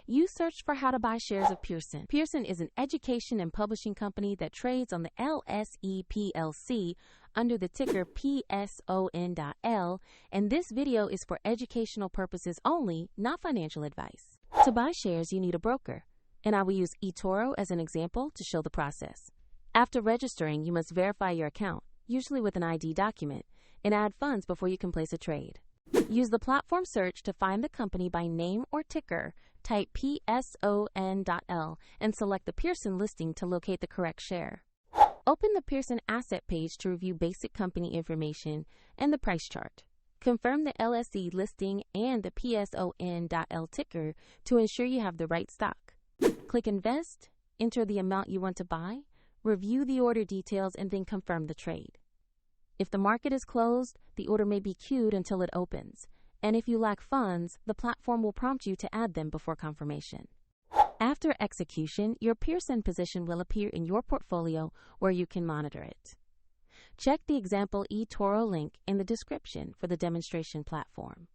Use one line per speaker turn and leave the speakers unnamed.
you searched for how to buy shares of Pearson. Pearson is an education and publishing company that trades on the LSE PLC under the ticker PSON.L, and this video is for educational purposes only, not financial advice. To buy shares, you need a broker, and I will use eToro as an example to show the process. After registering, you must verify your account, usually with an ID document, and add funds before you can place a trade. Use the platform search to find the company by name or ticker, type PSON.L, and select the Pearson listing to locate the correct share. Open the Pearson asset page to review basic company information and the price chart. Confirm the LSE listing and the PSON.L ticker to ensure you have the right stock. Click Invest, enter the amount you want to buy, review the order details, and then confirm the trade. If the market is closed, the order may be queued until it opens, and if you lack funds, the platform will prompt you to add them before confirmation. After execution, your Pearson position will appear in your portfolio where you can monitor it. Check the example eToro link in the description for the demonstration platform.